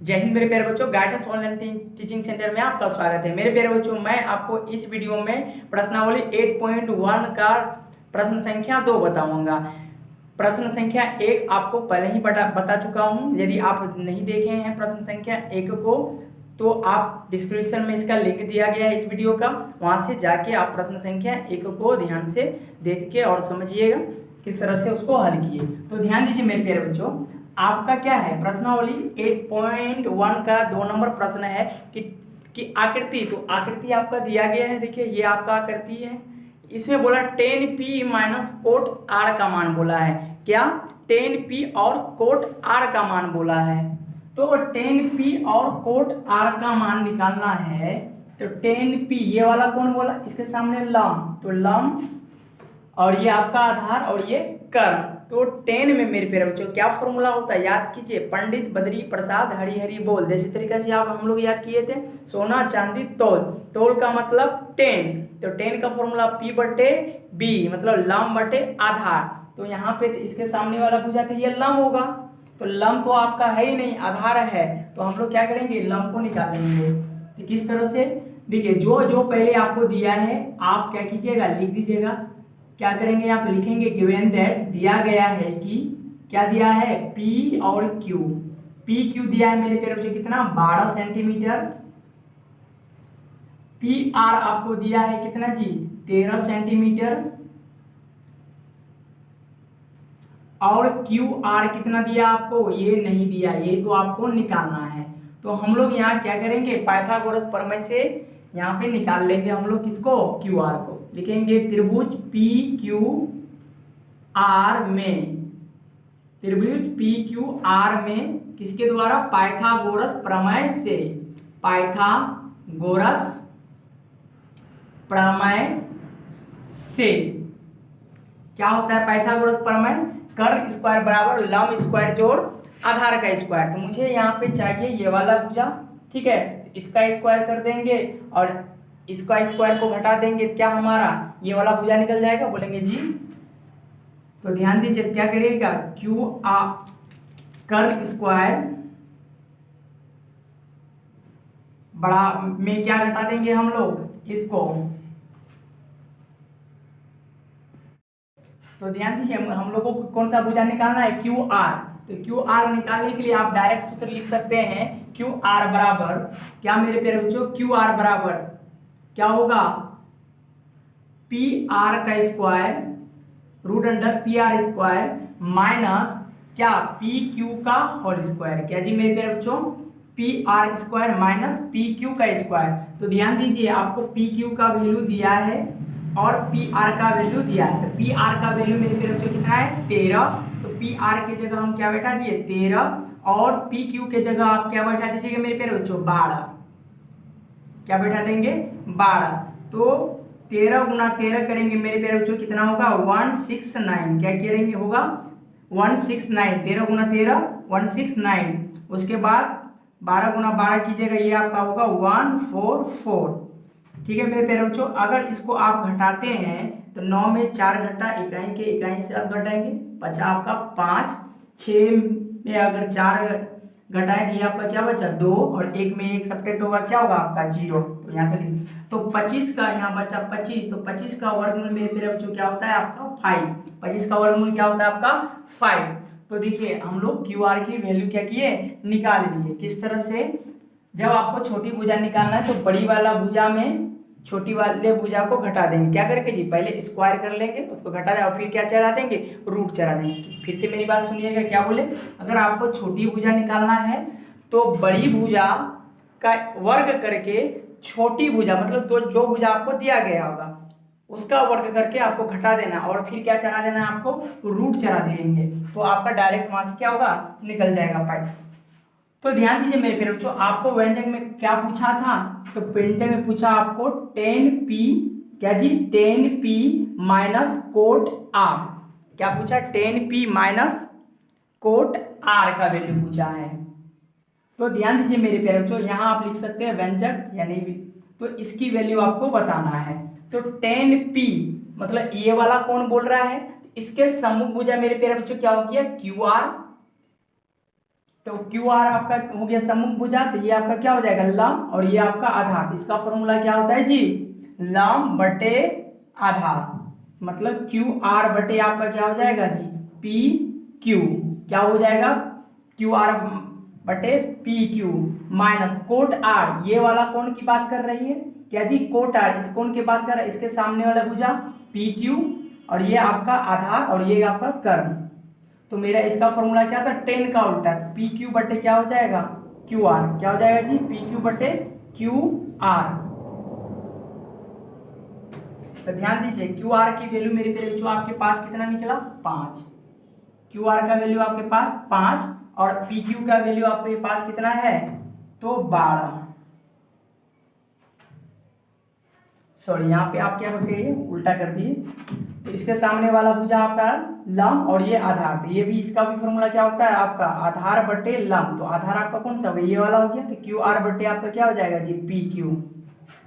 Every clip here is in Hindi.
जय हिंद मेरे प्यारे बच्चों, गाइडेंस ऑनलाइन टीचिंग सेंटर में आपका स्वागत है। मेरे प्यारे बच्चों, मैं आपको इस वीडियो में प्रश्नावली 8.1 का प्रश्न संख्या 2 बताऊंगा। प्रश्न संख्या 1 आपको पहले ही बता चुका हूं। यदि आप नहीं देखे हैं प्रश्न संख्या 1 को तो आप डिस्क्रिप्शन में इसका लिंक दिया गया है इस वीडियो का, वहां से जाके आप प्रश्न संख्या 1 को ध्यान से देख के और समझिएगा किस तरह से उसको हल किए। तो ध्यान दीजिए मेरे प्यारे बच्चों, आपका क्या है प्रश्नावली 8.1 का 2 नंबर प्रश्न है कि आकृति। तो आकृति आपका दिया गया है, देखिए ये आपका आकृति है। इसमें बोला 10p माइनस कोट r का मान बोला है। क्या 10p और कोट r का मान बोला है। तो 10p और कोट r का मान निकालना है। तो 10p ये वाला कौन बोला, इसके सामने लम, तो लम और ये आपका आधार और ये कर्म। तो 10 में मेरे प्यारे बच्चों क्या फॉर्मूला होता है, याद कीजिए। पंडित बद्री प्रसाद हरि हरि बोल, जैसे तरीके से आप हम लोग याद किए थे। सोना चांदी तोल, तोल का मतलब 10, तो 10 का फॉर्मूला p बटे b मतलब लम बटे आधार। तो यहाँ पे इसके सामने वाला भुजा तो ये लम होगा, तो लम तो आपका है ही नहीं, आधार है। तो हम लोग क्या करेंगे, लम को निकालेंगे। तो किस तरह से देखिए, जो जो पहले आपको दिया है आप क्या कीजिएगा, लिख दीजिएगा। क्या करेंगे, आप लिखेंगे गिवन दैट, दिया गया है कि क्या दिया है P और Q। P Q दिया है मेरे प्यारे बच्चों कितना, 12 सेंटीमीटर। PR आपको दिया है कितना जी, 13 सेंटीमीटर। और QR कितना दिया आपको, ये नहीं दिया, ये तो आपको निकालना है। तो हम लोग यहाँ क्या करेंगे, पाइथागोरस प्रमेय से यहाँ पे निकाल लेंगे हम लोग किसको, QR को। लिखेंगे त्रिभुज PQR में, त्रिभुज PQR में किसके द्वारा, पाइथागोरस प्रमेय से, पाइथागोरस प्रमेय से। क्या होता है पाइथागोरस प्रमेय, कर्ण स्क्वायर बराबर लंब स्क्वायर जोड़ आधार का स्क्वायर। तो मुझे यहाँ पे चाहिए ये वाला भुजा, ठीक है। इसका स्क्वायर कर देंगे और इसका स्क्वायर को घटा देंगे, तो क्या हमारा ये वाला भुजा निकल जाएगा, बोलेंगे जी। तो ध्यान दीजिए क्या करिएगा, क्यू कर्ण स्क्वायर बड़ा में क्या घटा देंगे हम लोग इसको। तो ध्यान दीजिए हम लोगों को कौन सा भुजा निकालना है, QR। तो QR निकालने के लिए आप डायरेक्ट सूत्र लिख सकते हैं, QR बराबर क्या मेरे प्यारे बच्चों, QR बराबर क्या होगा, PR का square root under PR square minus क्या PQ का होल स्क्वायर। क्या जी मेरे प्यारे बच्चों, PR स्क्वायर माइनस PQ का स्क्वायर। तो ध्यान दीजिए आपको PQ का वैल्यू दिया है और PR का वैल्यू दिया है। तो PR का वैल्यू मेरे प्यारे बच्चों कितना है, 13। तो PR के जगह हम क्या बैठा दिए, 13, और PQ के जगह आप क्या बैठा दीजिएगा मेरे प्यारे बच्चों, 12। क्या बैठा देंगे, 12। तो 13 गुना 13 करेंगे मेरे प्यारे बच्चों कितना होगा, 169। क्या करेंगे, होगा 169। 13 गुना 13 169। उसके बाद 12 गुना 12 कीजिएगा, ये आपका होगा 144। ठीक है मेरे प्यारे बच्चों, अगर इसको आप घटाते हैं तो 9 में 4 घटा, इकाई के इकाई से आप घटाएंगे, 50 आपका 5, 6 में अगर 4 घटाएं तो ये आपका क्या बचा, 2, और 1 में 1 सब्ट्रैक्ट होगा, क्या होगा आपका 0। तो यहाँ तो 25 का यहाँ बचा 25। तो 25 का वर्गमूल मेरे प्यारे बच्चों क्या होता है आपका 5। 25 का वर्गमूल क्या होता है आपका 5। तो देखिए हम लोग QR की वैल्यू क्या किए, निकाल लिए। किस तरह से, जब आपको छोटी भुजा निकालना है तो बड़ी वाला भुजा में छोटी वाले भुजा को घटा देंगे। क्या करके जी, पहले स्क्वायर कर लेंगे, उसको घटा दें और फिर क्या चढ़ा देंगे, रूट चढ़ा देंगे। फिर से मेरी बात सुनिएगा, क्या बोले, अगर आपको छोटी भुजा निकालना है तो बड़ी भुजा का वर्ग करके छोटी भुजा मतलब तो जो भुजा आपको दिया गया होगा उसका वर्ग करके आपको घटा देना, और फिर क्या चढ़ा देना है आपको, रूट चढ़ा देंगे। तो आपका डायरेक्ट वहां से क्या होगा, निकल जाएगा पाई। तो ध्यान दीजिए मेरे प्यारे बच्चों, आपको व्यंजक में क्या पूछा था, तो व्यंजक में पूछा आपको 10p, क्या जी 10p माइनस कोट r। क्या पूछा, 10p माइनस कोट r का वैल्यू पूछा है। तो ध्यान दीजिए मेरे प्यारे बच्चों, यहाँ आप लिख सकते हैं व्यंजक या नहीं भी, तो इसकी वैल्यू आपको बताना है। तो 10p मतलब ये वाला कौन बोल रहा है, इसके सम्मुख भुजा मेरे प्यारे बच्चों क्या हो गया, QR, तो क्यू आर आपका हो गया सम्मुख भुजा, तो ये आपका क्या हो जाएगा लंब, और ये आपका आधार। इसका फॉर्मूला क्या होता है जी, लंब बटे आधार, मतलब क्यू आर बटे आपका क्या हो जाएगा जी पी क्यू, क्या हो जाएगा क्यू आर बटे P Q minus cot R, ये वाला कोण की बात कर रही है क्या जी, कोट आर इस कोण की बात कर रहा है, इसके सामने वाला भुजा पी क्यू, और ये आपका आधार और ये आपका कर्ण। तो मेरा इसका फॉर्मूला क्या था, टेन का उल्टा, तो पी क्यू बटे क्या हो जाएगा क्यू आर, क्या हो जाएगा जी पी क्यू बटे क्यू आर। तो ध्यान दीजिए क्यू आर की वैल्यू मेरे प्यारे बच्चों आपके पास कितना निकला 5, क्यू आर का वैल्यू आपके पास 5 और पी क्यू का वैल्यू आपके पास कितना है तो 12। सॉरी यहाँ पे आप क्या करते उल्टा कर दिए, तो इसके सामने वाला भुजा आपका लंब और ये आधार, तो ये भी इसका भी फॉर्मूला क्या होता है आपका आधार बटे लंब, तो आधार आपका कौन सा होगा ये वाला हो गया, तो क्यू आर बटे आपका क्या हो जाएगा जी पी क्यू।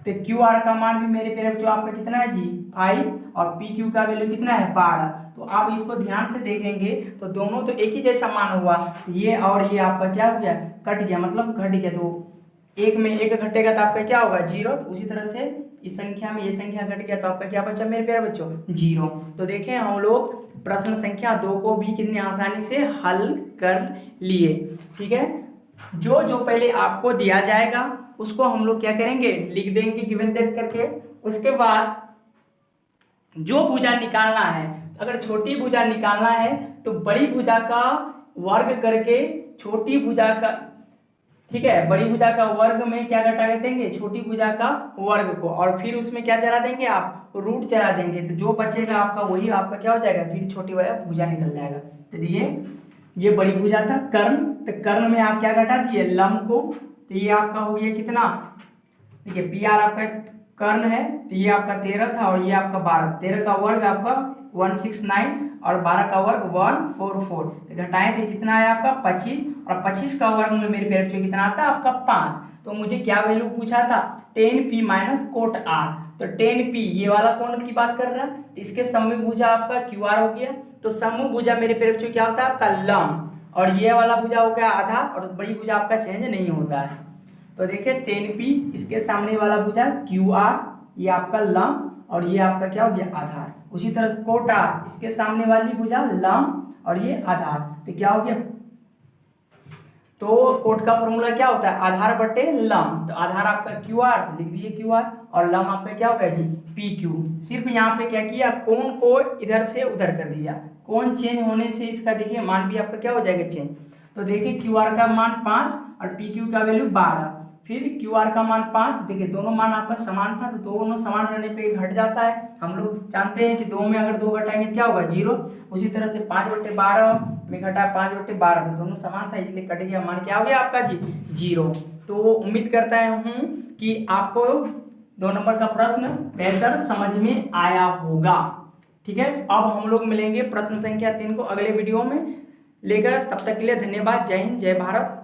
तो क्यू आर का मान भी मेरे प्यारे बच्चों आपका कितना है जी 5 और पी क्यू का वैल्यू कितना है 12। तो आप इसको ध्यान से देखेंगे तो दोनों तो एक ही जैसा मान हुआ, ये और ये आपका क्या हो गया कट गया, मतलब घट गया, तो एक में एक घटेगा तो आपका क्या होगा 0, तो उसी तरह से इस संख्या में ये संख्या घट गया तो आपका क्या बचा मेरे प्यारे बच्चों 0। तो देखें हम लोग प्रश्न संख्या 2 को भी कितनी आसानी से हल कर लिए। ठीक है, जो जो पहले आपको दिया जाएगा उसको हम लोग क्या करेंगे लिख देंगे गिवन दैट करके, उसके बाद जो भुजा निकालना है, अगर छोटी भुजा निकालना है तो बड़ी भुजा का वर्ग करके छोटी भुजा का, ठीक है, बड़ी भुजा का वर्ग में क्या घटा देंगे छोटी भुजा का वर्ग को, और फिर उसमें क्या चला देंगे आप रूट चला देंगे, तो जो बचेगा आपका वही आपका क्या हो जाएगा फिर छोटी वाला भुजा निकल जाएगा। तो ये बड़ी भुजा था कर्ण, तो कर्ण में आप क्या घटा दिए लंब को, तो ये आपका हो गया कितना, देखिए पी आर आपका कर्ण है, तो ये आपका 13 था और ये आपका 12, 13 का वर्ग आपका 169 और 12 का वर्ग 144, तो घटाएं तो कितना है आपका 25, और 25 का वर्ग में मेरे प्यारे बच्चों कितना आता है आपका 5। तो मुझे क्या वैल्यू पूछा था 10p माइनस कोट आर, तो 10p ये वाला कोण की बात कर रहा है, तो इसके सम्मुख भुजा आपका क्यू आर हो गया, तो सम्मुख भुजा मेरे प्यारे बच्चों क्या होता है आपका लंब, और ये वाला भुजा हो गया आधार, और बड़ी भुजा आपका चेंज नहीं होता है। तो देखिए 10p इसके सामने वाला भुजा क्यू आर ये आपका लंब और ये आपका क्या हो गया आधार, उसी तरह कोट आर इसके सामने वाली भुजा लंब और ये आधार, तो क्या हो गया, तो कोट का फॉर्मूला क्या होता है आधार बटे लंब, तो आधार आपका क्यू आर लिख दिए क्यू आर और लंब आपका क्या होगा जी पी क्यू। सिर्फ यहाँ पे क्या किया कोण को इधर से उधर कर दिया, कोण चेंज होने से इसका देखिए मान भी आपका क्या हो जाएगा चेंज। तो देखिए क्यू आर का मान 5 और पी क्यू का वैल्यू 12, फिर क्यू आर का मान 5, देखिए दोनों मान आपका समान था, तो दोनों समान रहने पे घट जाता है, हम लोग जानते हैं कि 2 में अगर 2 घटाएंगे क्या होगा 0, उसी तरह से 5/12 में घटा 5/12, तो दोनों समान था इसलिए कट गया, मान क्या हो गया आपका जी 0। तो उम्मीद करता हूँ कि आपको 2 नंबर का प्रश्न बेहतर समझ में आया होगा। ठीक है, अब हम लोग मिलेंगे प्रश्न संख्या 3 को अगले वीडियो में लेकर, तब तक के लिए धन्यवाद, जय हिंद जय भारत।